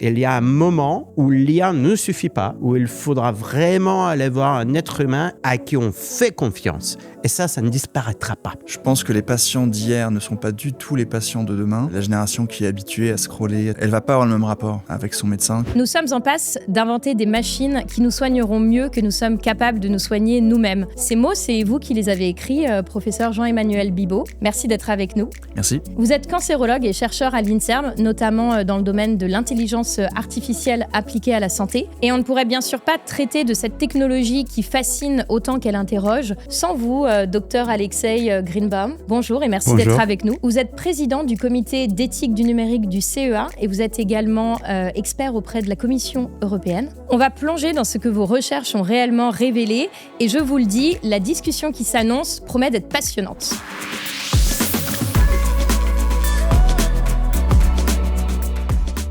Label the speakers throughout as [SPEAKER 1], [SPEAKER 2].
[SPEAKER 1] Il y a un moment où l'IA ne suffit pas, où il faudra vraiment aller voir un être humain à qui on fait confiance. Et ça ne disparaîtra pas.
[SPEAKER 2] Je pense que les patients d'hier ne sont pas du tout les patients de demain. La génération qui est habituée à scroller, elle va pas avoir le même rapport avec son médecin.
[SPEAKER 3] Nous sommes en passe d'inventer des machines qui nous soigneront mieux que nous sommes capables de nous soigner nous-mêmes. Ces mots, c'est vous qui les avez écrits, professeur Jean-Emmanuel Bibaud. Merci d'être avec nous.
[SPEAKER 2] Merci.
[SPEAKER 3] Vous êtes cancérologue et chercheur à l'INSERM, notamment dans le domaine de l'intelligence artificielle appliquée à la santé. Et on ne pourrait bien sûr pas traiter de cette technologie qui fascine autant qu'elle interroge sans vous, docteur Alexei Greenbaum. Bonjour et merci d'être avec nous. Vous êtes président du comité d'éthique du numérique du CEA et vous êtes également expert auprès de la Commission européenne. On va plonger dans ce que vos recherches ont réellement révélé et je vous le dis, la discussion qui s'annonce promet d'être passionnante.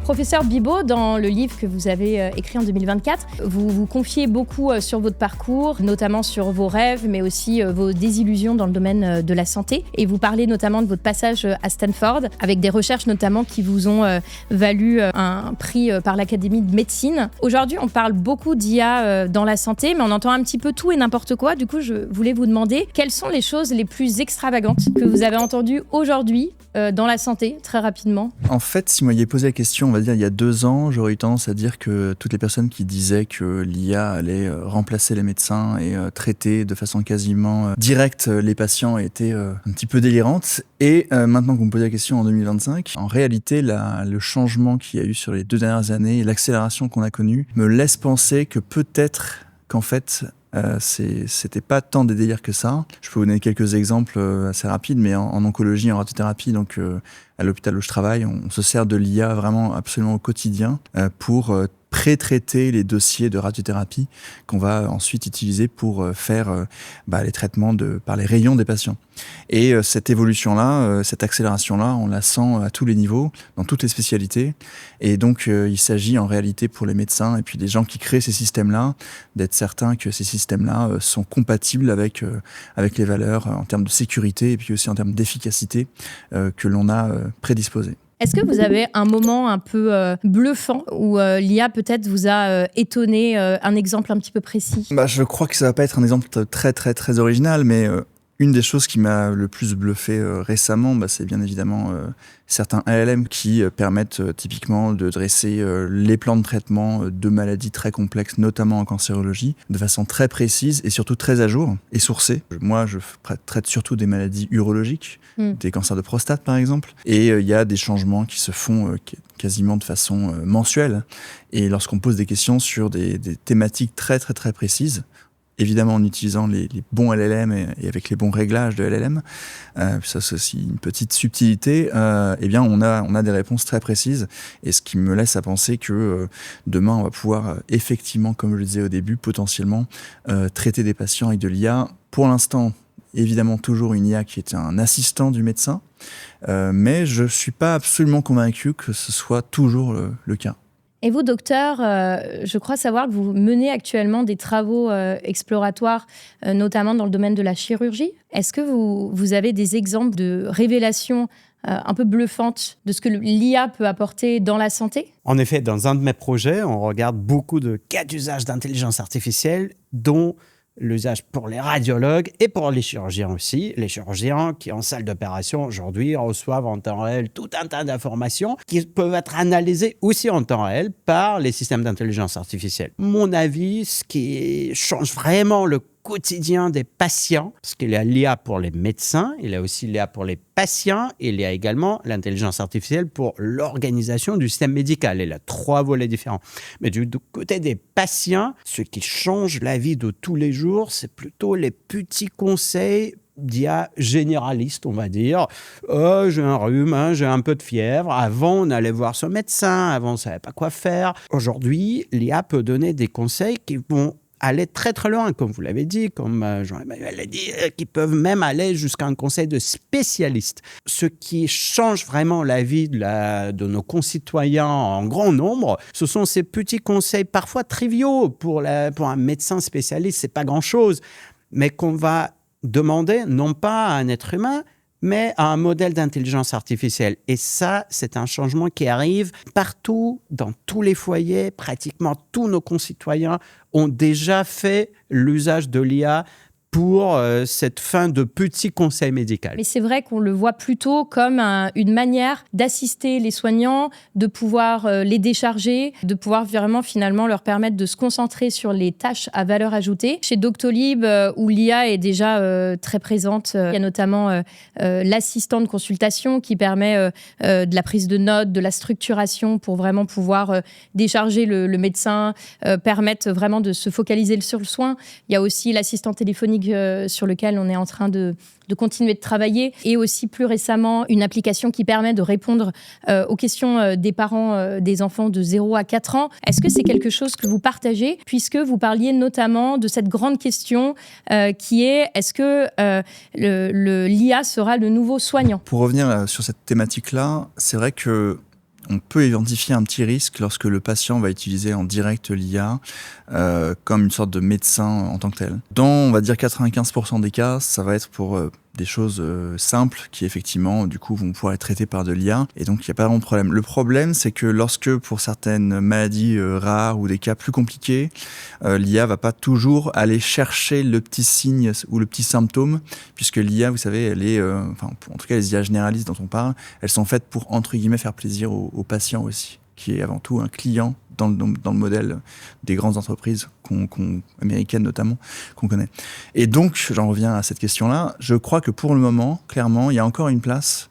[SPEAKER 3] Professeur Bibaud, dans le livre que vous avez écrit en 2024, vous vous confiez beaucoup sur votre parcours, notamment sur vos rêves, mais aussi vos désillusions dans le domaine de la santé. Et vous parlez notamment de votre passage à Stanford, avec des recherches notamment qui vous ont valu un prix par l'Académie de médecine. Aujourd'hui, on parle beaucoup d'IA dans la santé, mais on entend un petit peu tout et n'importe quoi. Du coup, je voulais vous demander quelles sont les choses les plus extravagantes que vous avez entendues aujourd'hui dans la santé, très rapidement.
[SPEAKER 2] En fait, si vous m'aviez posé la question, on va dire il y a 2 ans, j'aurais eu tendance à dire que toutes les personnes qui disaient que l'IA allait remplacer les médecins et traiter de façon quasiment directe les patients étaient un petit peu délirantes. Et maintenant que vous me posez la question en 2025, en réalité, le changement qu'il y a eu sur les 2 dernières années et l'accélération qu'on a connue me laisse penser que peut-être qu'en fait, c'était pas tant des délires que ça. Je peux vous donner quelques exemples assez rapides, mais en oncologie, en radiothérapie, donc à l'hôpital où je travaille, on se sert de l'IA vraiment absolument au quotidien pour pré-traiter les dossiers de radiothérapie qu'on va ensuite utiliser pour faire les traitements par les rayons des patients. Et cette évolution-là, cette accélération-là, on la sent à tous les niveaux, dans toutes les spécialités. Et donc, il s'agit en réalité pour les médecins et puis les gens qui créent ces systèmes-là, d'être certains que ces systèmes-là sont compatibles avec les valeurs en termes de sécurité et puis aussi en termes d'efficacité que l'on a prédisposées.
[SPEAKER 3] Est-ce que vous avez un moment un peu bluffant où l'IA peut-être vous a étonné, un exemple un petit peu précis ?
[SPEAKER 2] Je crois que ça va pas être un exemple très très très original, mais une des choses qui m'a le plus bluffé récemment, c'est bien évidemment certains LLM qui permettent typiquement de dresser les plans de traitement de maladies très complexes, notamment en cancérologie, de façon très précise et surtout très à jour et sourcée. Moi, je traite surtout des maladies urologiques, des cancers de prostate par exemple, et il y a des changements qui se font quasiment de façon mensuelle. Et lorsqu'on pose des questions sur des thématiques très très très précises, évidemment en utilisant les bons LLM et avec les bons réglages de LLM, ça c'est aussi une petite subtilité, on a des réponses très précises, et ce qui me laisse à penser que demain on va pouvoir effectivement, comme je le disais au début, potentiellement traiter des patients avec de l'IA. Pour l'instant, évidemment toujours une IA qui est un assistant du médecin, mais je ne suis pas absolument convaincu que ce soit toujours le cas.
[SPEAKER 3] Et vous, docteur, je crois savoir que vous menez actuellement des travaux exploratoires, notamment dans le domaine de la chirurgie. Est-ce que vous avez des exemples de révélations un peu bluffantes de ce que l'IA peut apporter dans la santé ?
[SPEAKER 1] En effet, dans un de mes projets, on regarde beaucoup de cas d'usage d'intelligence artificielle, dont l'usage pour les radiologues et pour les chirurgiens aussi. Les chirurgiens qui, en salle d'opération, aujourd'hui, reçoivent en temps réel tout un tas d'informations qui peuvent être analysées aussi en temps réel par les systèmes d'intelligence artificielle. Mon avis, ce qui change vraiment le quotidien des patients, parce qu'il y a l'IA pour les médecins, il y a aussi l'IA pour les patients, et il y a également l'intelligence artificielle pour l'organisation du système médical. Il y a 3 volets différents. Mais du côté des patients, ce qui change la vie de tous les jours, c'est plutôt les petits conseils d'IA généraliste, on va dire. J'ai un rhume, j'ai un peu de fièvre. Avant, on allait voir son médecin. Avant, on ne savait pas quoi faire. Aujourd'hui, l'IA peut donner des conseils qui vont aller très très loin, comme vous l'avez dit, comme Jean-Emmanuel l'a dit, qui peuvent même aller jusqu'à un conseil de spécialiste. Ce qui change vraiment la vie de nos concitoyens en grand nombre, ce sont ces petits conseils parfois triviaux pour un médecin spécialiste, c'est pas grand-chose, mais qu'on va demander non pas à un être humain, mais à un modèle d'intelligence artificielle. Et ça, c'est un changement qui arrive partout, dans tous les foyers. Pratiquement tous nos concitoyens ont déjà fait l'usage de l'IA pour cette fin de petit conseil médical.
[SPEAKER 3] Mais c'est vrai qu'on le voit plutôt comme une manière d'assister les soignants, de pouvoir les décharger, de pouvoir vraiment finalement leur permettre de se concentrer sur les tâches à valeur ajoutée. Chez Doctolib, où l'IA est déjà très présente, il y a notamment l'assistant de consultation qui permet de la prise de notes, de la structuration pour vraiment pouvoir décharger le médecin, permettre vraiment de se focaliser sur le soin. Il y a aussi l'assistant téléphonique sur lequel on est en train de continuer de travailler, et aussi plus récemment une application qui permet de répondre aux questions des parents des enfants de 0 à 4 ans. Est-ce que c'est quelque chose que vous partagez, puisque vous parliez notamment de cette grande question qui est est-ce que l'IA sera le nouveau soignant ?
[SPEAKER 2] Pour revenir sur cette thématique-là, c'est vrai que on peut identifier un petit risque lorsque le patient va utiliser en direct l'IA comme une sorte de médecin en tant que tel. Dans, on va dire, 95% des cas, ça va être pour des choses simples qui, effectivement, du coup, vont pouvoir être traitées par de l'IA. Et donc, il n'y a pas vraiment de problème. Le problème, c'est que lorsque, pour certaines maladies rares ou des cas plus compliqués, l'IA va pas toujours aller chercher le petit signe ou le petit symptôme, puisque l'IA, vous savez, elle est, en tout cas, les IA généralistes dont on parle, elles sont faites pour, entre guillemets, faire plaisir aux patients aussi, qui est avant tout un client dans le modèle des grandes entreprises américaines notamment, qu'on connaît. Et donc, j'en reviens à cette question-là, je crois que pour le moment, clairement, il y a encore une place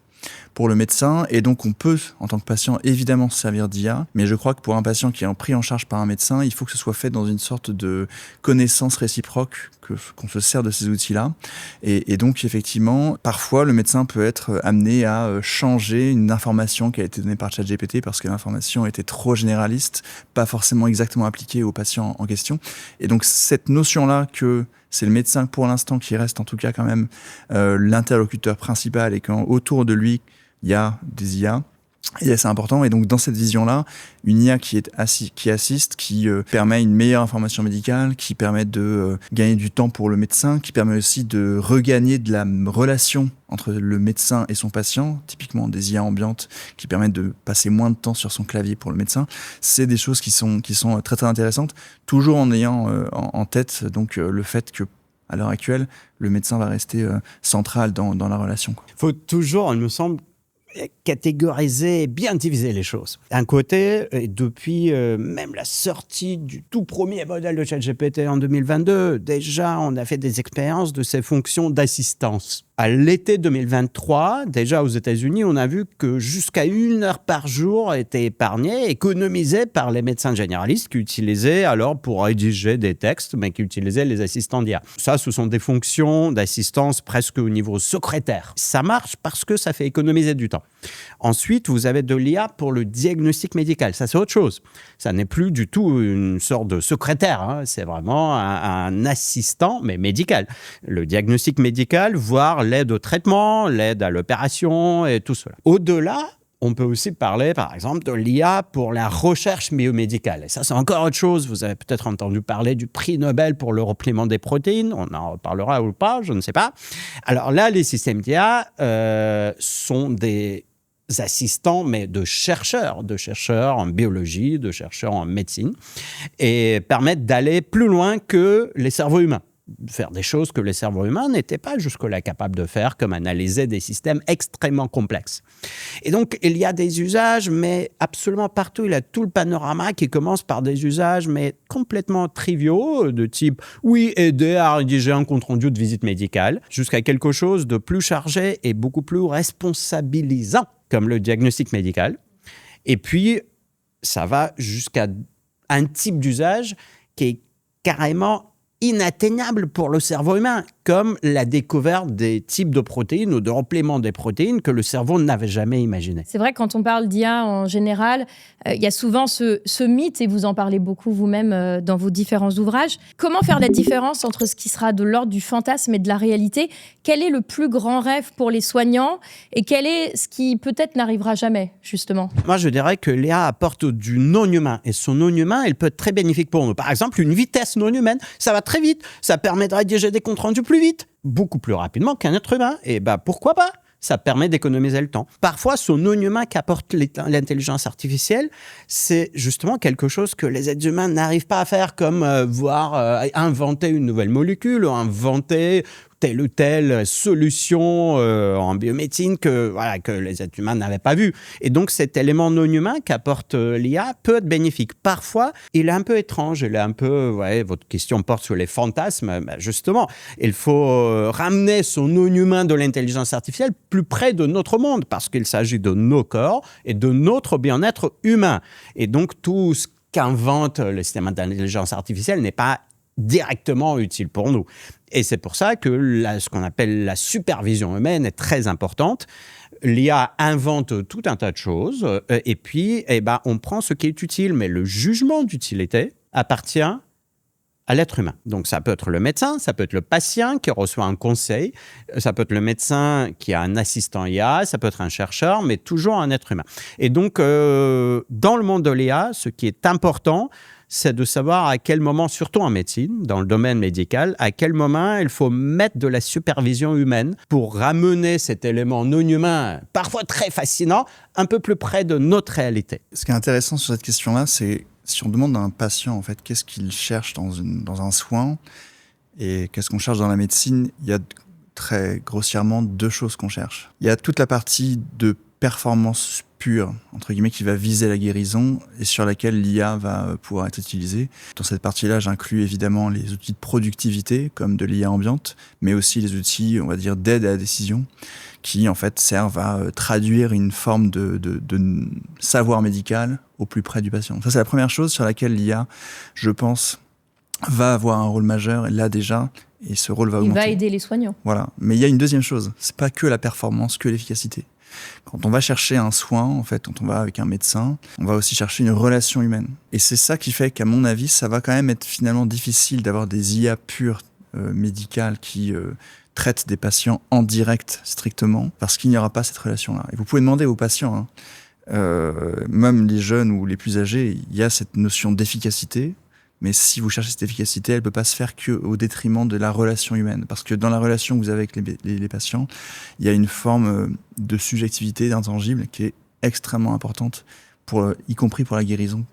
[SPEAKER 2] pour le médecin, et donc on peut, en tant que patient, évidemment se servir d'IA, mais je crois que pour un patient qui est pris en charge par un médecin, il faut que ce soit fait dans une sorte de connaissance réciproque, qu'on se sert de ces outils-là. Et donc, effectivement, parfois, le médecin peut être amené à changer une information qui a été donnée par ChatGPT parce que l'information était trop généraliste, pas forcément exactement appliquée au patient en question. Et donc, cette notion-là que c'est le médecin, pour l'instant, qui reste en tout cas quand même l'interlocuteur principal, et qu'autour de lui, il y a des IA, et c'est important. Et donc, dans cette vision-là, une IA qui assiste, qui permet une meilleure information médicale, qui permet de gagner du temps pour le médecin, qui permet aussi de regagner de la relation entre le médecin et son patient, typiquement des IA ambiantes qui permettent de passer moins de temps sur son clavier pour le médecin. C'est des choses qui sont très très intéressantes, toujours en ayant en tête donc le fait que, à l'heure actuelle, le médecin va rester central dans la relation.
[SPEAKER 1] Il faut toujours, il me semble, catégoriser et bien diviser les choses. D'un côté, et depuis même la sortie du tout premier modèle de ChatGPT en 2022, déjà on a fait des expériences de ces fonctions d'assistance. À l'été 2023, déjà aux États-Unis, on a vu que jusqu'à 1 heure par jour était épargnée, économisée par les médecins généralistes qui utilisaient alors pour rédiger des textes, mais qui utilisaient les assistants d'IA. Ça, ce sont des fonctions d'assistance presque au niveau secrétaire. Ça marche parce que ça fait économiser du temps. Ensuite, vous avez de l'IA pour le diagnostic médical. Ça, c'est autre chose. Ça n'est plus du tout une sorte de secrétaire, hein. C'est vraiment un assistant, mais médical. Le diagnostic médical, voire l'aide au traitement, l'aide à l'opération et tout cela. Au-delà, on peut aussi parler, par exemple, de l'IA pour la recherche biomédicale. Et ça, c'est encore autre chose. Vous avez peut-être entendu parler du prix Nobel pour le repliement des protéines. On en reparlera ou pas, je ne sais pas. Alors là, les systèmes d'IA sont des assistants, mais de chercheurs en biologie, de chercheurs en médecine, et permettent d'aller plus loin que les cerveaux humains. Faire des choses que les cerveaux humains n'étaient pas jusque-là capables de faire, comme analyser des systèmes extrêmement complexes. Et donc, il y a des usages, mais absolument partout. Il y a tout le panorama qui commence par des usages, mais complètement triviaux, de type, oui, aider à rédiger un compte-rendu de visite médicale, jusqu'à quelque chose de plus chargé et beaucoup plus responsabilisant, comme le diagnostic médical. Et puis, ça va jusqu'à un type d'usage qui est carrément inatteignable pour le cerveau humain, comme la découverte des types de protéines ou de repliement des protéines que le cerveau n'avait jamais imaginé.
[SPEAKER 3] C'est vrai que quand on parle d'IA en général, il y a souvent ce mythe, et vous en parlez beaucoup vous-même dans vos différents ouvrages. Comment faire la différence entre ce qui sera de l'ordre du fantasme et de la réalité ? Quel est le plus grand rêve pour les soignants et quel est ce qui peut-être n'arrivera jamais, justement ?
[SPEAKER 1] Moi, je dirais que l'IA apporte du non-humain, et son non-humain, il peut être très bénéfique pour nous. Par exemple, une vitesse non-humaine, ça va très vite, ça permet de rédiger des comptes rendus plus vite, beaucoup plus rapidement qu'un être humain, et pourquoi pas ? ça permet d'économiser le temps. Parfois, ce non-humain qu'apporte l'intelligence artificielle, c'est justement quelque chose que les êtres humains n'arrivent pas à faire, comme inventer une nouvelle molécule ou inventer telle ou telle solution en biomédecine que les êtres humains n'avaient pas vu. Et donc, cet élément non humain qu'apporte l'IA peut être bénéfique. Parfois, il est un peu étrange, votre question porte sur les fantasmes. Justement, il faut ramener ce non humain de l'intelligence artificielle plus près de notre monde, parce qu'il s'agit de nos corps et de notre bien-être humain. Et donc, tout ce qu'invente le système d'intelligence artificielle n'est pas directement utile pour nous. Et c'est pour ça que ce qu'on appelle la supervision humaine est très importante. L'IA invente tout un tas de choses et puis on prend ce qui est utile, mais le jugement d'utilité appartient à l'être humain. Donc ça peut être le médecin, ça peut être le patient qui reçoit un conseil, ça peut être le médecin qui a un assistant IA, ça peut être un chercheur, mais toujours un être humain. Et donc dans le monde de l'IA, ce qui est important, c'est de savoir à quel moment, surtout en médecine, dans le domaine médical, à quel moment il faut mettre de la supervision humaine pour ramener cet élément non humain, parfois très fascinant, un peu plus près de notre réalité.
[SPEAKER 2] Ce qui est intéressant sur cette question-là, c'est si on demande à un patient, en fait, qu'est-ce qu'il cherche dans un soin et qu'est-ce qu'on cherche dans la médecine, il y a très grossièrement deux choses qu'on cherche. Il y a toute la partie de performance pure, entre guillemets, qui va viser la guérison et sur laquelle l'IA va pouvoir être utilisée. Dans cette partie-là, j'inclus évidemment les outils de productivité, comme de l'IA ambiante, mais aussi les outils, on va dire, d'aide à la décision, qui en fait servent à traduire une forme de savoir médical au plus près du patient. Ça, c'est la première chose sur laquelle l'IA, je pense, va avoir un rôle majeur, et là déjà, et ce rôle va augmenter.
[SPEAKER 3] Il va aider les soignants.
[SPEAKER 2] Voilà. Mais il y a une deuxième chose, c'est pas que la performance, que l'efficacité. Quand on va chercher un soin, en fait, quand on va avec un médecin, on va aussi chercher une relation humaine. Et c'est ça qui fait qu'à mon avis, ça va quand même être finalement difficile d'avoir des IA pures médicales qui traitent des patients en direct strictement, parce qu'il n'y aura pas cette relation-là. Et vous pouvez demander aux patients, même les jeunes ou les plus âgés, il y a cette notion d'efficacité. Mais si vous cherchez cette efficacité, elle ne peut pas se faire qu'au détriment de la relation humaine. Parce que dans la relation que vous avez avec les patients, il y a une forme de subjectivité, d'intangible, qui est extrêmement importante, y compris pour la guérison,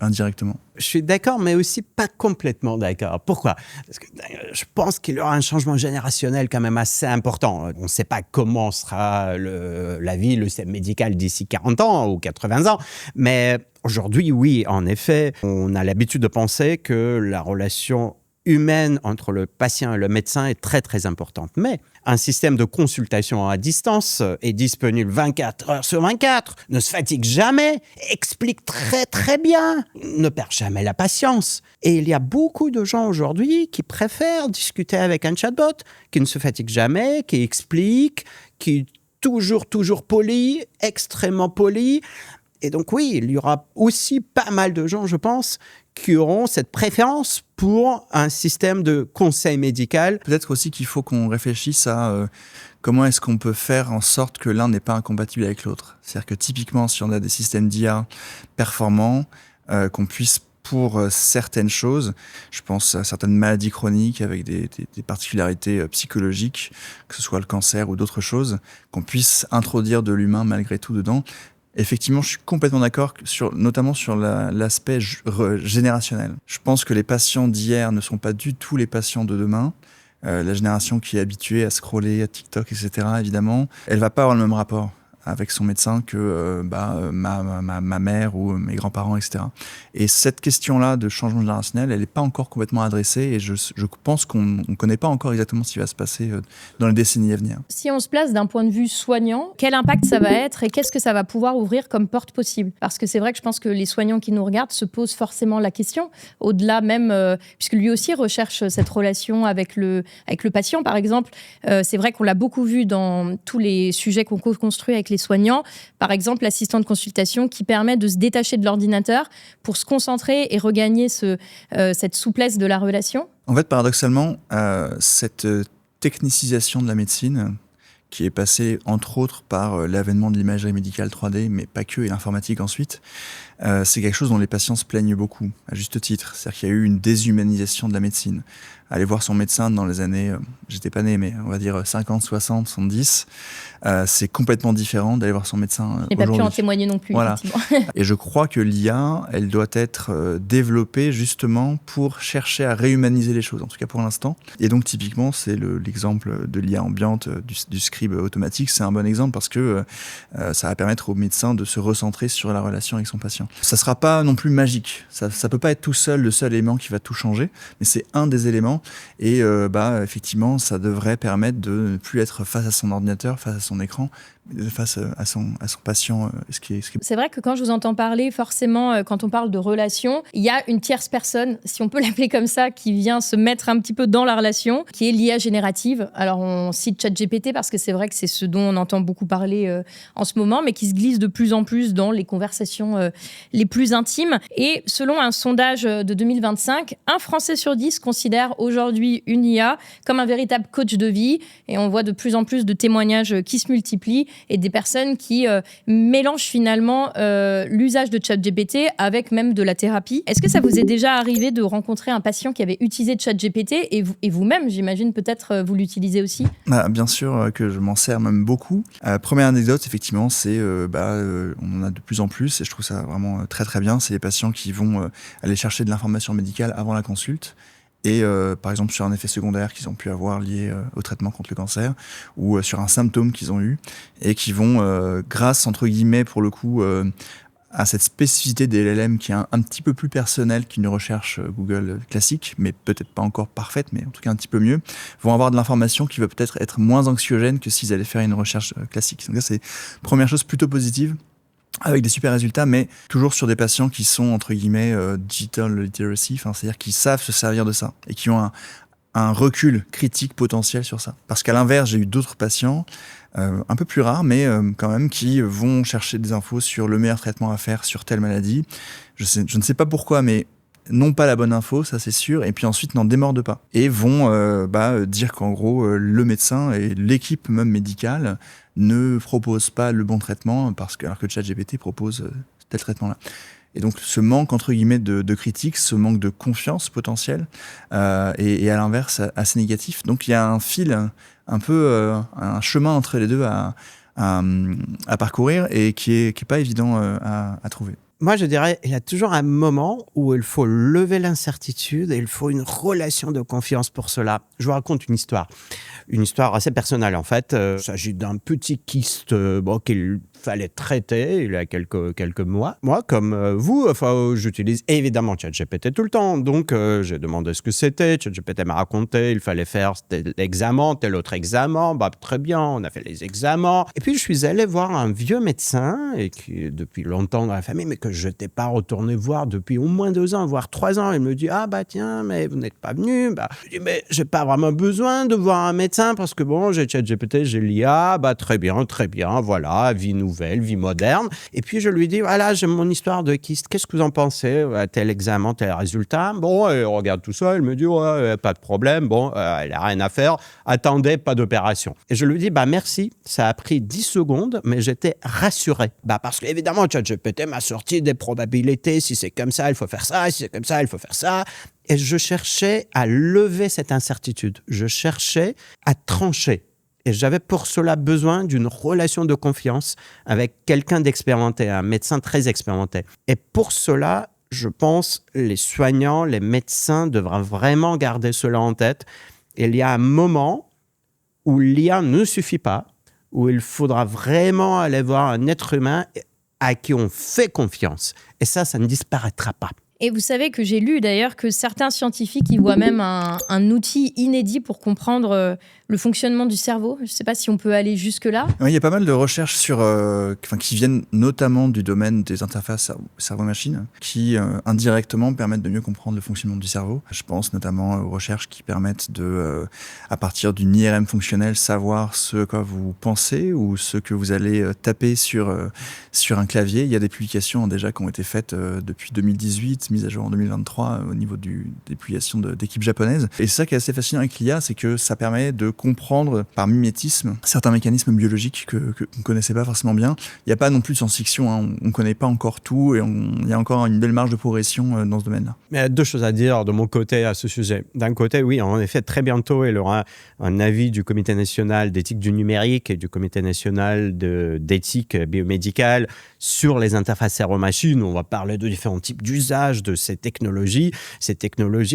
[SPEAKER 2] indirectement.
[SPEAKER 1] Je suis d'accord, mais aussi pas complètement d'accord. Pourquoi ? Parce que je pense qu'il y aura un changement générationnel quand même assez important. On ne sait pas comment sera la vie, le système médical d'ici 40 ans ou 80 ans, mais aujourd'hui, oui, en effet, on a l'habitude de penser que la relation humaine entre le patient et le médecin est très, très importante. Mais un système de consultation à distance est disponible 24 heures sur 24, ne se fatigue jamais, explique très, très bien, ne perd jamais la patience. Et il y a beaucoup de gens aujourd'hui qui préfèrent discuter avec un chatbot, qui ne se fatigue jamais, qui explique, qui est toujours poli, extrêmement poli. Et donc oui, il y aura aussi pas mal de gens, je pense, qui auront cette préférence pour un système de conseil médical.
[SPEAKER 2] Peut-être aussi qu'il faut qu'on réfléchisse à comment est-ce qu'on peut faire en sorte que l'un n'est pas incompatible avec l'autre. C'est-à-dire que typiquement, si on a des systèmes d'IA performants, qu'on puisse pour certaines choses, je pense à certaines maladies chroniques avec des particularités psychologiques, que ce soit le cancer ou d'autres choses, qu'on puisse introduire de l'humain malgré tout dedans. Effectivement, je suis complètement d'accord, notamment sur l'aspect générationnel. Je pense que les patients d'hier ne sont pas du tout les patients de demain. La génération qui est habituée à scroller, à TikTok, etc., évidemment, elle ne va pas avoir le même rapport avec son médecin que ma mère ou mes grands-parents, etc. Et cette question-là de changement générationnel, elle n'est pas encore complètement adressée et je pense qu'on ne connaît pas encore exactement ce qui va se passer dans les décennies à venir.
[SPEAKER 3] Si on se place d'un point de vue soignant, quel impact ça va être et qu'est-ce que ça va pouvoir ouvrir comme porte possible ? Parce que c'est vrai que je pense que les soignants qui nous regardent se posent forcément la question, au-delà même, puisque lui aussi recherche cette relation avec le patient, par exemple. C'est vrai qu'on l'a beaucoup vu dans tous les sujets qu'on co-construit avec les soignants. Par exemple, l'assistant de consultation qui permet de se détacher de l'ordinateur pour se concentrer et regagner cette souplesse de la relation.
[SPEAKER 2] En fait, paradoxalement, cette technicisation de la médecine, qui est passée entre autres par l'avènement de l'imagerie médicale 3D, mais pas que, et l'informatique ensuite, c'est quelque chose dont les patients se plaignent beaucoup, à juste titre. C'est-à-dire qu'il y a eu une déshumanisation de la médecine. Aller voir son médecin dans les années, j'étais pas né, mais on va dire 50, 60, 70, c'est complètement différent d'aller voir son médecin
[SPEAKER 3] Je n'ai pas pu en témoigner non plus,
[SPEAKER 2] voilà.
[SPEAKER 3] effectivement.
[SPEAKER 2] Et je crois que l'IA, elle doit être développée justement pour chercher à réhumaniser les choses, en tout cas pour l'instant. Et donc typiquement, c'est l'exemple de l'IA ambiante, du scribe automatique, c'est un bon exemple parce que ça va permettre au médecin de se recentrer sur la relation avec son patient. Ça sera pas non plus magique, ça peut pas être tout seul, le seul élément qui va tout changer, mais c'est un des éléments. Et effectivement, ça devrait permettre de ne plus être face à son ordinateur, face à son écran, face à son patient.
[SPEAKER 3] C'est vrai que quand je vous entends parler, forcément, quand on parle de relation, il y a une tierce personne, si on peut l'appeler comme ça, qui vient se mettre un petit peu dans la relation, qui est l'IA générative. Alors, on cite ChatGPT parce que c'est vrai que c'est ce dont on entend beaucoup parler en ce moment, mais qui se glisse de plus en plus dans les conversations les plus intimes. Et selon un sondage de 2025, un Français sur 10 considère aujourd'hui une IA comme un véritable coach de vie. Et on voit de plus en plus de témoignages qui se multiplient et des personnes qui mélangent finalement l'usage de ChatGPT avec même de la thérapie. Est-ce que ça vous est déjà arrivé de rencontrer un patient qui avait utilisé ChatGPT et vous-même, j'imagine, peut-être vous l'utilisez aussi?
[SPEAKER 2] Bien sûr que je m'en sers même beaucoup. Première anecdote, effectivement, c'est on en a de plus en plus et je trouve ça vraiment très très bien. C'est les patients qui vont aller chercher de l'information médicale avant la consulte. Et par exemple sur un effet secondaire qu'ils ont pu avoir lié au traitement contre le cancer ou sur un symptôme qu'ils ont eu et qui vont, grâce entre guillemets pour le coup à cette spécificité des LLM qui est un petit peu plus personnelle qu'une recherche Google classique, mais peut-être pas encore parfaite, mais en tout cas un petit peu mieux, vont avoir de l'information qui va peut-être être moins anxiogène que s'ils allaient faire une recherche classique. Donc ça, c'est première chose plutôt positive, avec des super résultats, mais toujours sur des patients qui sont, entre guillemets, digital literacy, c'est-à-dire qui savent se servir de ça et qui ont un recul critique potentiel sur ça. Parce qu'à l'inverse, j'ai eu d'autres patients, un peu plus rares, mais quand même, qui vont chercher des infos sur le meilleur traitement à faire sur telle maladie. Je ne sais pas pourquoi, mais n'ont pas la bonne info, ça c'est sûr, et puis ensuite n'en démordent pas. Et vont dire qu'en gros, le médecin et l'équipe même médicale ne proposent pas le bon traitement, alors que ChatGPT propose tel traitement-là. Et donc ce manque, entre guillemets, de critique, ce manque de confiance potentielle, et à l'inverse, assez négatif. Donc il y a un fil, un peu un chemin entre les deux à parcourir, et qui est pas évident à trouver.
[SPEAKER 1] Moi, je dirais, il y a toujours un moment où il faut lever l'incertitude et il faut une relation de confiance pour cela. Je vous raconte une histoire assez personnelle en fait. Il s'agit d'un petit kyste qu'il fallait traiter il y a quelques mois. Moi, comme vous, j'utilise évidemment ChatGPT tout le temps. Donc, j'ai demandé ce que c'était. ChatGPT m'a raconté, il fallait faire tel examen, tel autre examen. Très bien, on a fait les examens. Et puis, je suis allé voir un vieux médecin et qui, depuis longtemps dans la famille, mais que je n'étais pas retourné voir depuis au moins 2 ans, voire 3 ans. Il me dit, tiens, mais vous n'êtes pas venu. Je dis, mais j'ai pas vraiment besoin de voir un médecin parce que j'ai ChatGPT, j'ai l'IA. Très bien, voilà, vie nouvelle, vie moderne. Et puis, je lui dis, voilà, j'ai mon histoire de kyste. Qu'est-ce que vous en pensez? Tel examen, tel résultat. Il regarde tout ça. Il me dit, pas de problème. Elle n'a rien à faire. Attendez, pas d'opération. Et je lui dis, merci. Ça a pris 10 secondes, mais j'étais rassuré. Parce qu'évidemment, ChatGPT m'a sorti des probabilités. Si c'est comme ça, il faut faire ça. Si c'est comme ça, il faut faire ça. Et je cherchais à lever cette incertitude. Je cherchais à trancher. Et j'avais pour cela besoin d'une relation de confiance avec quelqu'un d'expérimenté, un médecin très expérimenté. Et pour cela, je pense, les soignants, les médecins devraient vraiment garder cela en tête. Il y a un moment où l'IA ne suffit pas, où il faudra vraiment aller voir un être humain à qui on fait confiance. Et ça ne disparaîtra pas.
[SPEAKER 3] Et vous savez que j'ai lu d'ailleurs que certains scientifiques y voient même un outil inédit pour comprendre le fonctionnement du cerveau. Je ne sais pas si on peut aller jusque-là.
[SPEAKER 2] Oui, il y a pas mal de recherches qui viennent notamment du domaine des interfaces cerveau-machine, qui indirectement permettent de mieux comprendre le fonctionnement du cerveau. Je pense notamment aux recherches qui permettent de, à partir d'une IRM fonctionnelle, savoir ce que vous pensez ou ce que vous allez taper sur un clavier. Il y a des publications déjà qui ont été faites depuis 2018, été mise à jour en 2023 au niveau du déployation d'équipes japonaises. Et c'est ça qui est assez fascinant avec l'IA, c'est que ça permet de comprendre par mimétisme certains mécanismes biologiques qu'on ne connaissait pas forcément bien. Il n'y a pas non plus de science-fiction, hein. On ne connaît pas encore tout et il y a encore une belle marge de progression dans ce domaine-là.
[SPEAKER 1] Il y a deux choses à dire de mon côté à ce sujet. D'un côté, oui, en effet, très bientôt, il y aura un avis du Comité national d'éthique du numérique et du Comité national d'éthique biomédicale sur les interfaces cerveau-machine. On va parler de différents types d'usages de ces technologies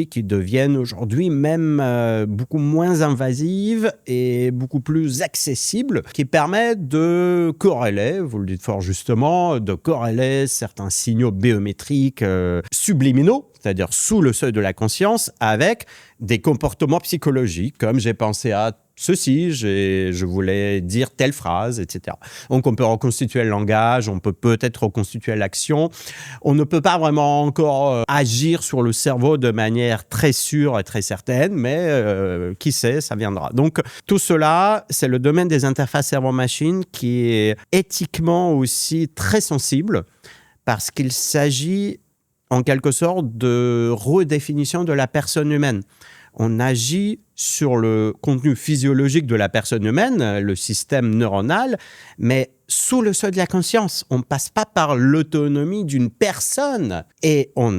[SPEAKER 1] qui deviennent aujourd'hui même beaucoup moins invasives et beaucoup plus accessibles, qui permettent de corréler, vous le dites fort justement, de corréler certains signaux biométriques subliminaux, c'est-à-dire sous le seuil de la conscience, avec des comportements psychologiques, comme j'ai pensé à ceci, je voulais dire telle phrase, etc. Donc on peut reconstituer le langage, on peut peut-être reconstituer l'action. On ne peut pas vraiment encore agir sur le cerveau de manière très sûre et très certaine, mais qui sait, ça viendra. Donc tout cela, c'est le domaine des interfaces cerveau-machine qui est éthiquement aussi très sensible, parce qu'il s'agit en quelque sorte de redéfinition de la personne humaine. On agit sur le contenu physiologique de la personne humaine, le système neuronal, mais sous le seuil de la conscience. On ne passe pas par l'autonomie d'une personne et on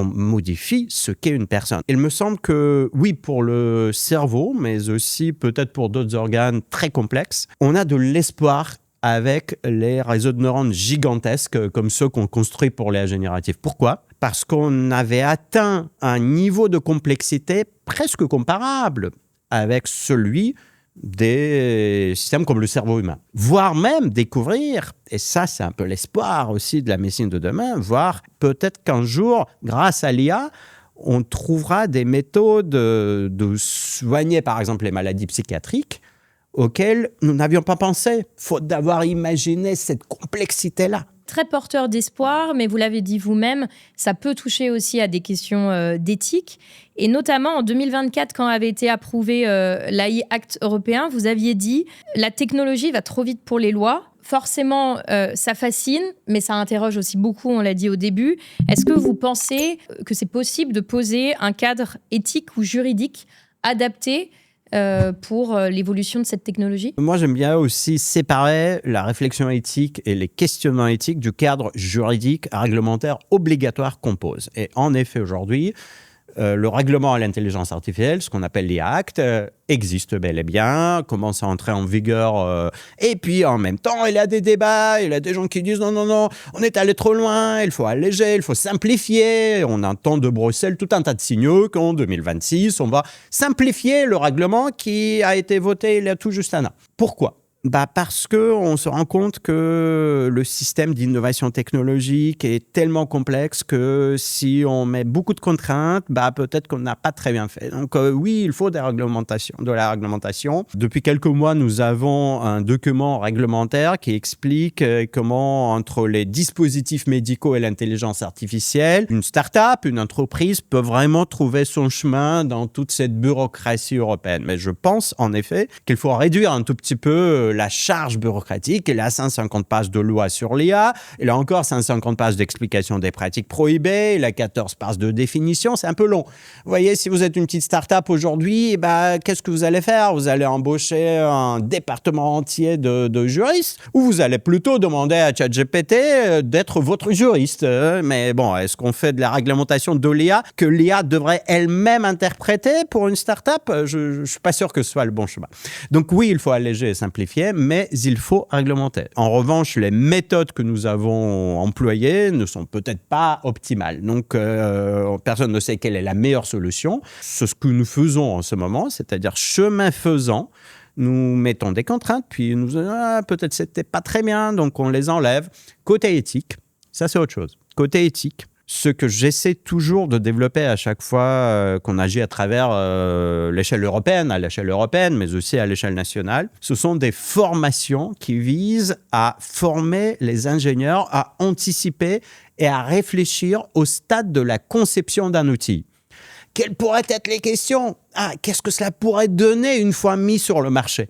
[SPEAKER 1] modifie ce qu'est une personne. Il me semble que, oui, pour le cerveau, mais aussi peut-être pour d'autres organes très complexes, on a de l'espoir avec les réseaux de neurones gigantesques comme ceux qu'on construit pour l'IA générative. Pourquoi ? Parce qu'on avait atteint un niveau de complexité presque comparable avec celui des systèmes comme le cerveau humain. Voire même découvrir, et ça c'est un peu l'espoir aussi de la médecine de demain, voire peut-être qu'un jour, grâce à l'IA, on trouvera des méthodes de soigner par exemple les maladies psychiatriques auxquelles nous n'avions pas pensé, faute d'avoir imaginé cette complexité-là.
[SPEAKER 3] Très porteur d'espoir, mais vous l'avez dit vous-même, ça peut toucher aussi à des questions d'éthique. Et notamment en 2024, quand avait été approuvé l'AI Act européen, vous aviez dit « la technologie va trop vite pour les lois ». Forcément, ça fascine, mais ça interroge aussi beaucoup, on l'a dit au début. Est-ce que vous pensez que c'est possible de poser un cadre éthique ou juridique adapté pour l'évolution de cette technologie?
[SPEAKER 1] Moi, j'aime bien aussi séparer la réflexion éthique et les questionnements éthiques du cadre juridique réglementaire obligatoire qu'on pose. Et en effet, aujourd'hui, le règlement à l'intelligence artificielle, ce qu'on appelle l'IA Act, existe bel et bien, commence à entrer en vigueur. Et puis, en même temps, il y a des débats, il y a des gens qui disent non, on est allé trop loin, il faut alléger, il faut simplifier. On entend de Bruxelles tout un tas de signaux qu'en 2026, on va simplifier le règlement qui a été voté il y a tout juste un an. Pourquoi ? Parce qu'on se rend compte que le système d'innovation technologique est tellement complexe que si on met beaucoup de contraintes, peut-être qu'on n'a pas très bien fait. Donc oui, il faut de la réglementation. Depuis quelques mois, nous avons un document réglementaire qui explique comment, entre les dispositifs médicaux et l'intelligence artificielle, une start-up, une entreprise peut vraiment trouver son chemin dans toute cette bureaucratie européenne. Mais je pense en effet qu'il faut réduire un tout petit peu la charge bureaucratique. Il y a 150 pages de loi sur l'IA, il y a encore 150 pages d'explication des pratiques prohibées, il y a 14 pages de définition, c'est un peu long. Vous voyez, si vous êtes une petite start-up aujourd'hui, qu'est-ce que vous allez faire ? Vous allez embaucher un département entier de juristes, ou vous allez plutôt demander à ChatGPT d'être votre juriste. Mais bon, est-ce qu'on fait de la réglementation de l'IA que l'IA devrait elle-même interpréter pour une start-up ? Je ne suis pas sûr que ce soit le bon chemin. Donc oui, il faut alléger et simplifier, mais il faut réglementer. En revanche, les méthodes que nous avons employées ne sont peut-être pas optimales. Donc, personne ne sait quelle est la meilleure solution. C'est ce que nous faisons en ce moment, c'est-à-dire chemin faisant, nous mettons des contraintes, puis nous disons peut-être c'était pas très bien, donc on les enlève. Côté éthique, ça c'est autre chose. Côté éthique, ce que j'essaie toujours de développer à chaque fois qu'on agit à travers l'échelle européenne, mais aussi à l'échelle nationale, ce sont des formations qui visent à former les ingénieurs à anticiper et à réfléchir au stade de la conception d'un outil. Quelles pourraient être les questions ? Qu'est-ce que cela pourrait donner une fois mis sur le marché ?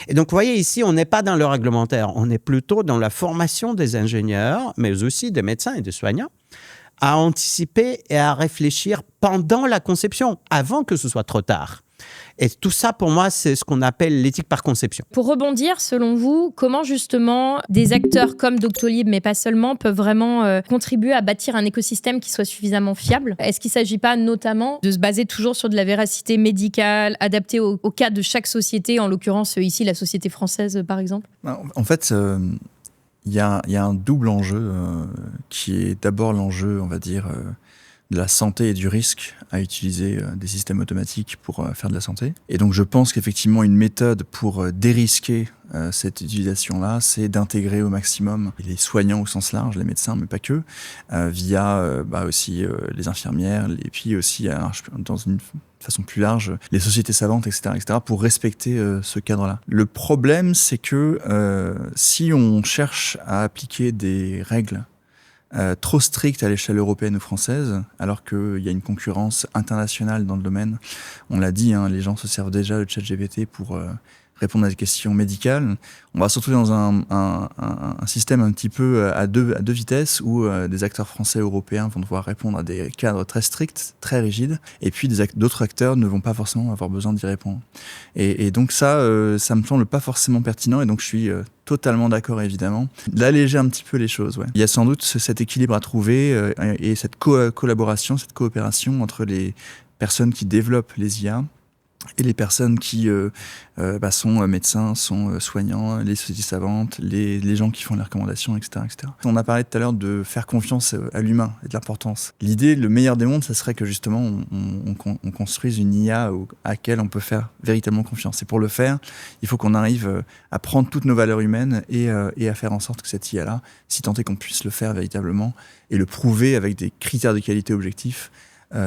[SPEAKER 1] Et donc, vous voyez, ici, on n'est pas dans le réglementaire, on est plutôt dans la formation des ingénieurs, mais aussi des médecins et des soignants, à anticiper et à réfléchir pendant la conception, avant que ce soit trop tard. Et tout ça, pour moi, c'est ce qu'on appelle l'éthique par conception.
[SPEAKER 3] Pour rebondir, selon vous, comment justement des acteurs comme Doctolib, mais pas seulement, peuvent vraiment contribuer à bâtir un écosystème qui soit suffisamment fiable ? Est-ce qu'il ne s'agit pas notamment de se baser toujours sur de la véracité médicale, adaptée au cas de chaque société, en l'occurrence ici la société française par exemple ?
[SPEAKER 2] En fait, il y a un double enjeu qui est d'abord l'enjeu, on va dire, de la santé et du risque à utiliser des systèmes automatiques pour faire de la santé. Et donc je pense qu'effectivement une méthode pour dérisquer cette utilisation-là, c'est d'intégrer au maximum les soignants au sens large, les médecins, mais pas que, via aussi les infirmières, et puis aussi, dans une façon plus large, les sociétés savantes, etc., pour respecter ce cadre-là. Le problème, c'est que si on cherche à appliquer des règles trop strictes à l'échelle européenne ou française, alors qu'il y a une concurrence internationale dans le domaine. On l'a dit, les gens se servent déjà de ChatGPT pour répondre à des questions médicales. On va se retrouver dans un système un petit peu à deux vitesses où des acteurs français et européens vont devoir répondre à des cadres très stricts, très rigides, et puis d'autres acteurs ne vont pas forcément avoir besoin d'y répondre. Et donc ça me semble pas forcément pertinent, et donc je suis totalement d'accord, évidemment, d'alléger un petit peu les choses. Ouais. Il y a sans doute cet équilibre à trouver et cette collaboration, cette coopération entre les personnes qui développent les IA et les personnes qui sont médecins, sont soignants, les sociétés savantes, les gens qui font les recommandations, etc., etc. On a parlé tout à l'heure de faire confiance à l'humain et de l'importance. L'idée, le meilleur des mondes, ça serait que justement on construise une IA à laquelle on peut faire véritablement confiance. Et pour le faire, il faut qu'on arrive à prendre toutes nos valeurs humaines et à faire en sorte que cette IA-là, si tant est qu'on puisse le faire véritablement et le prouver avec des critères de qualité objectifs,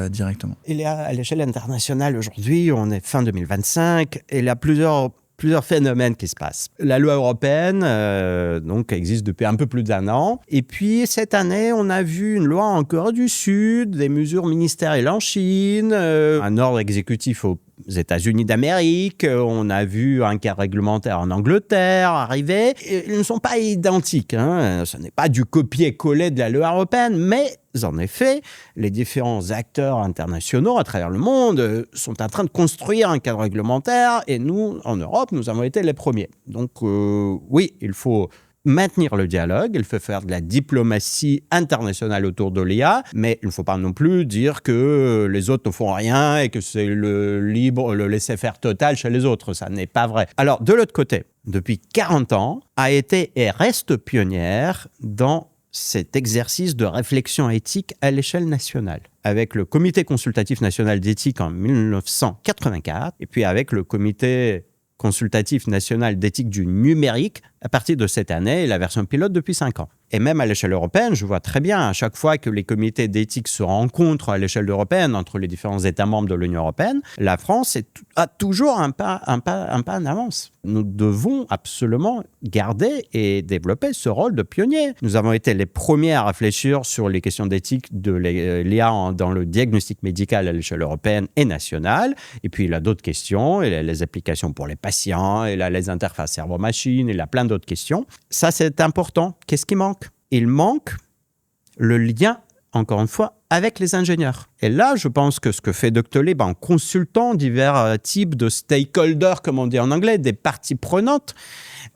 [SPEAKER 2] directement.
[SPEAKER 1] Il y a à l'échelle internationale aujourd'hui, on est fin 2025, et il y a plusieurs phénomènes qui se passent. La loi européenne donc existe depuis un peu plus d'1 an. Et puis cette année, on a vu une loi en Corée du Sud, des mesures ministérielles en Chine, un ordre exécutif aux États-Unis d'Amérique, on a vu un cadre réglementaire en Angleterre arriver. Ils ne sont pas identiques, ce n'est pas du copier-coller de la loi européenne, mais en effet, les différents acteurs internationaux à travers le monde sont en train de construire un cadre réglementaire, et nous, en Europe, nous avons été les premiers. Donc oui, il faut maintenir le dialogue, il faut faire de la diplomatie internationale autour de l'IA, mais il ne faut pas non plus dire que les autres ne font rien et que c'est le laisser-faire total chez les autres. Ça n'est pas vrai. Alors, de l'autre côté, depuis 40 ans, a été et reste pionnière dans cet exercice de réflexion éthique à l'échelle nationale, avec le Comité consultatif national d'éthique en 1984, et puis avec le Comité consultatif national d'éthique du numérique à partir de cette année, et la version pilote depuis 5 ans. Et même à l'échelle européenne, je vois très bien, à chaque fois que les comités d'éthique se rencontrent à l'échelle européenne, entre les différents États membres de l'Union européenne, la France a toujours un pas en avance. Nous devons absolument garder et développer ce rôle de pionnier. Nous avons été les premiers à réfléchir sur les questions d'éthique de l'IA dans le diagnostic médical à l'échelle européenne et nationale. Et puis, il y a d'autres questions, il y a les applications pour les patients, il y a les interfaces cerveau-machine, il y a plein d'autres questions. Ça, c'est important. Qu'est-ce qui manque ? Il manque le lien, encore une fois, avec les ingénieurs. Et là, je pense que ce que fait Doctolib en consultant divers types de stakeholders, comme on dit en anglais, des parties prenantes,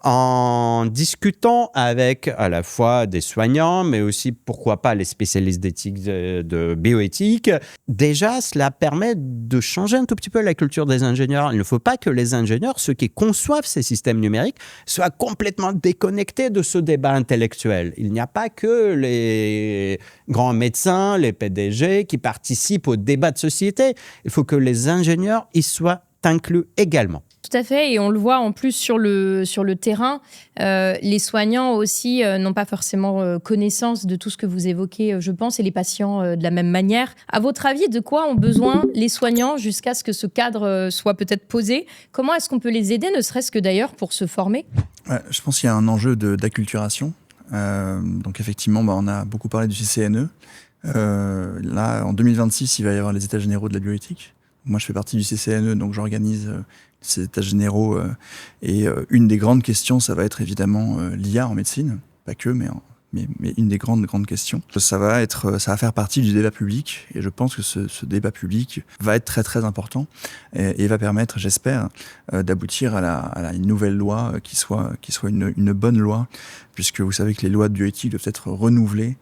[SPEAKER 1] en discutant avec à la fois des soignants, mais aussi, pourquoi pas, les spécialistes d'éthique, de bioéthique. Déjà, cela permet de changer un tout petit peu la culture des ingénieurs. Il ne faut pas que les ingénieurs, ceux qui conçoivent ces systèmes numériques, soient complètement déconnectés de ce débat intellectuel. Il n'y a pas que les grands médecins, les PDG qui participent au débat de société. Il faut que les ingénieurs y soient inclus également.
[SPEAKER 3] Tout à fait, et on le voit en plus sur le terrain, les soignants aussi n'ont pas forcément connaissance de tout ce que vous évoquez, je pense, et les patients de la même manière. À votre avis, de quoi ont besoin les soignants jusqu'à ce que ce cadre soit peut-être posé ? Comment est-ce qu'on peut les aider, ne serait-ce que d'ailleurs pour se former ?
[SPEAKER 2] Je pense qu'il y a un enjeu d'acculturation. Donc effectivement, on a beaucoup parlé du CCNE. Là, en 2026, il va y avoir les états généraux de la bioéthique. Moi, je fais partie du CCNE, donc j'organise ces états généraux. Et une des grandes questions, ça va être évidemment l'IA en médecine. Pas que, mais une des grandes questions. Ça va faire partie du débat public, et je pense que ce débat public va être très très important et va permettre, j'espère, d'aboutir à une nouvelle loi qui soit une bonne loi, puisque vous savez que les lois de bioéthique doivent être renouvelées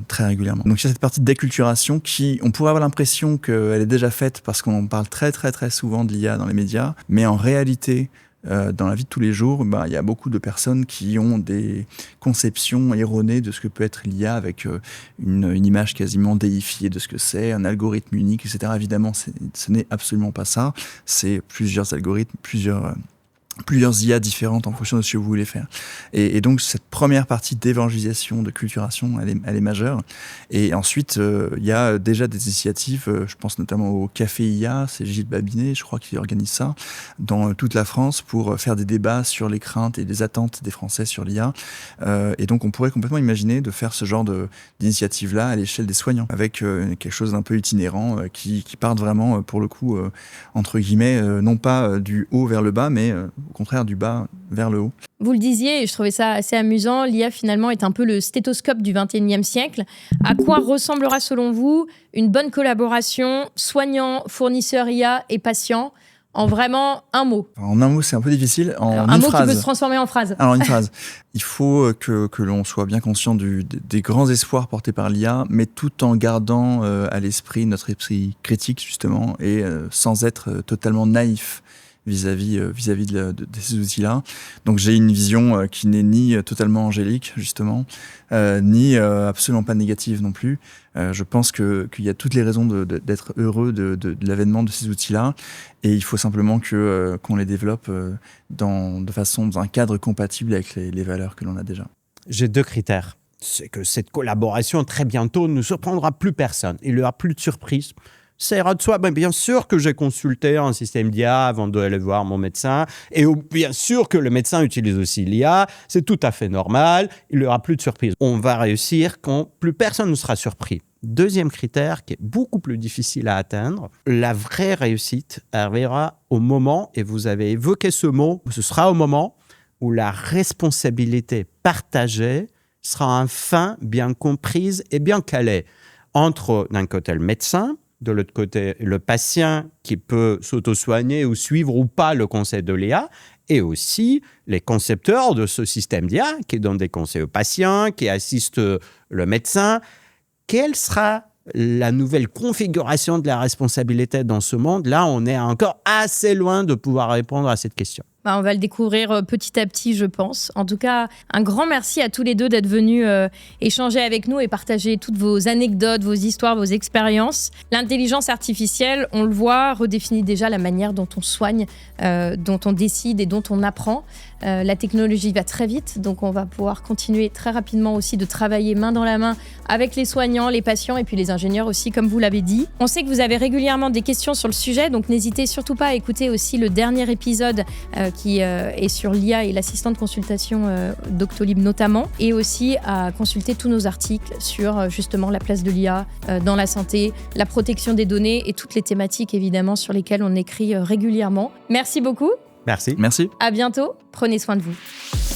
[SPEAKER 2] très régulièrement. Donc il y a cette partie d'acculturation qui, on pourrait avoir l'impression qu'elle est déjà faite parce qu'on parle très très très souvent de l'IA dans les médias, mais en réalité, dans la vie de tous les jours, il y a beaucoup de personnes qui ont des conceptions erronées de ce que peut être l'IA, avec une image quasiment déifiée de ce que c'est, un algorithme unique, etc. Évidemment, ce n'est absolument pas ça. C'est plusieurs algorithmes, plusieurs IA différentes en fonction de ce que vous voulez faire. Et donc, cette première partie d'évangélisation, de culturation, elle est majeure. Et ensuite, il y a déjà des initiatives, je pense notamment au Café IA, c'est Gilles Babinet, je crois, qui organise ça, dans toute la France, pour faire des débats sur les craintes et les attentes des Français sur l'IA. Et donc, on pourrait complètement imaginer de faire ce genre d'initiative-là à l'échelle des soignants, avec quelque chose d'un peu itinérant, qui parte vraiment, pour le coup, entre guillemets, non pas du haut vers le bas, mais au contraire du bas vers le haut.
[SPEAKER 3] Vous le disiez, et je trouvais ça assez amusant, l'IA finalement est un peu le stéthoscope du XXIe siècle. À quoi ressemblera selon vous une bonne collaboration soignant, fournisseur IA et patient, en vraiment un mot?
[SPEAKER 2] En un mot, c'est un peu difficile.
[SPEAKER 3] Un mot qui peut se transformer en phrase.
[SPEAKER 2] Alors, une phrase. Il faut que l'on soit bien conscient des grands espoirs portés par l'IA, mais tout en gardant à l'esprit notre esprit critique, justement, et sans être totalement naïf vis-à-vis de ces outils-là. Donc j'ai une vision qui n'est ni totalement angélique, justement, ni absolument pas négative non plus. Je pense qu'il y a toutes les raisons d'être heureux de l'avènement de ces outils-là, et il faut simplement qu'on les développe dans un cadre compatible avec les valeurs que l'on a déjà.
[SPEAKER 1] J'ai 2 critères. C'est que cette collaboration, très bientôt, ne surprendra plus personne. Il n'y aura plus de surprise. Ça ira de soi. Bien sûr que j'ai consulté un système d'IA avant d'aller voir mon médecin. Et bien sûr que le médecin utilise aussi l'IA. C'est tout à fait normal. Il n'y aura plus de surprise. On va réussir quand plus personne ne sera surpris. Deuxième critère qui est beaucoup plus difficile à atteindre, la vraie réussite arrivera au moment, et vous avez évoqué ce mot, ce sera au moment où la responsabilité partagée sera enfin bien comprise et bien calée entre, d'un côté, le médecin, de l'autre côté, le patient qui peut s'auto-soigner ou suivre ou pas le conseil de l'IA, et aussi les concepteurs de ce système d'IA qui donnent des conseils aux patients, qui assistent le médecin. Quelle sera la nouvelle configuration de la responsabilité dans ce monde? Là, on est encore assez loin de pouvoir répondre à cette question.
[SPEAKER 3] On va le découvrir petit à petit, je pense. En tout cas, un grand merci à tous les deux d'être venus échanger avec nous et partager toutes vos anecdotes, vos histoires, vos expériences. L'intelligence artificielle, on le voit, redéfinit déjà la manière dont on soigne, dont on décide et dont on apprend. La technologie va très vite, donc on va pouvoir continuer très rapidement aussi de travailler main dans la main avec les soignants, les patients et puis les ingénieurs aussi, comme vous l'avez dit. On sait que vous avez régulièrement des questions sur le sujet, donc n'hésitez surtout pas à écouter aussi le dernier épisode qui est sur l'IA et l'assistant de consultation Doctolib notamment, et aussi à consulter tous nos articles sur justement la place de l'IA dans la santé, la protection des données et toutes les thématiques évidemment sur lesquelles on écrit régulièrement. Merci beaucoup.
[SPEAKER 1] Merci.
[SPEAKER 2] Merci.
[SPEAKER 3] À bientôt. Prenez soin de vous.